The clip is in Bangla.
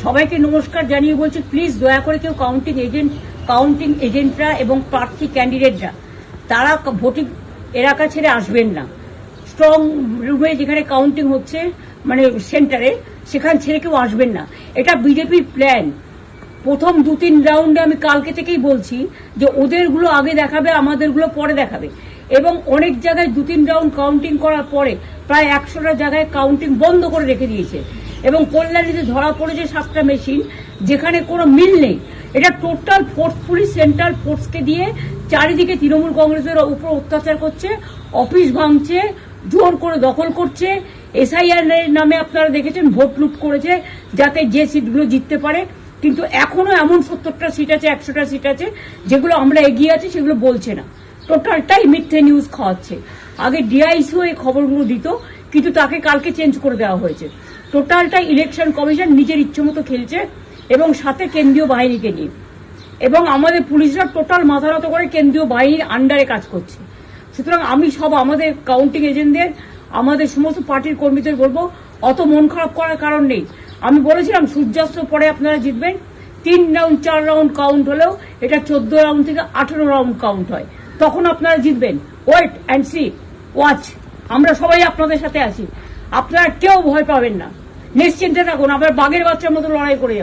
সবাইকে নমস্কার জানিয়ে বলছি, প্লিজ দয়া করে কেউ কাউন্টিং এজেন্টরা এবং প্রার্থী ক্যান্ডিডেটরা তারা ভোটিং এলাকা ছেড়ে আসবেন না। স্ট্রং রুমে যেখানে কাউন্টিং হচ্ছে, মানে সেন্টারে, সেখান ছেড়ে কেউ আসবেন না। এটা বিজেপির প্ল্যান। প্রথম 2-3 রাউন্ডে আমি কালকে থেকেই বলছি যে ওদেরগুলো আগে দেখাবে, আমাদেরগুলো পরে দেখাবে। এবং অনেক জায়গায় 2-3 রাউন্ড কাউন্টিং করার পরে প্রায় 100টা জায়গায় কাউন্টিং বন্ধ করে রেখে দিয়েছে। এবং কল্যাণীতে ধরা পড়েছে 7টা মেশিন, যেখানে কোনো মিল নেই। এটা টোটাল ফোর্স, পুলিশ সেন্ট্রাল ফোর্সকে দিয়ে চারিদিকে তৃণমূল কংগ্রেসের উপর অত্যাচার করছে, অফিস ভাঙছে, জোর করে দখল করছে। এসআইআর এর নামে আপনারা দেখেছেন ভোট লুট করেছে যাতে যে সিটগুলো জিততে পারে। কিন্তু এখনো এমন 70টা সিট আছে, 100টা সিট আছে যেগুলো আমরা এগিয়ে আছি, সেগুলো বলছে না। টোটালটাই মিথ্যে নিউজ খাওয়াচ্ছে। আগে ডিআইসিও এই খবরগুলো দিত, কিন্তু তাকে কালকে চেঞ্জ করে দেওয়া হয়েছে। টোটালটাই ইলেকশন কমিশন নিজের ইচ্ছে মতো খেলছে, এবং সাথে কেন্দ্রীয় বাহিনীকে নিয়ে। এবং আমাদের পুলিশরা টোটাল মাথা নত করে কেন্দ্রীয় বাহিনীর আন্ডারে কাজ করছে। সুতরাং আমি আমাদের কাউন্টিং এজেন্টদের, আমাদের সমস্ত পার্টির কর্মীদের বলবো, অত মন খারাপ করার কারণ নেই। আমি বলেছিলাম সূর্যাস্ত পরে আপনারা জিতবেন। 3 রাউন্ড 4 রাউন্ড কাউন্ট হলেও এটা 14 রাউন্ড থেকে 18 রাউন্ড কাউন্ট হয়, তখন আপনারা জিতবেন। Wait and see, watch. আমরা সবাই আপনাদের সাথে আছি, আপনারা কেউ ভয় পাবেন না, নিশ্চিন্তে থাকুন। আপনার বাঘের বাচ্চার মতো লড়াই করে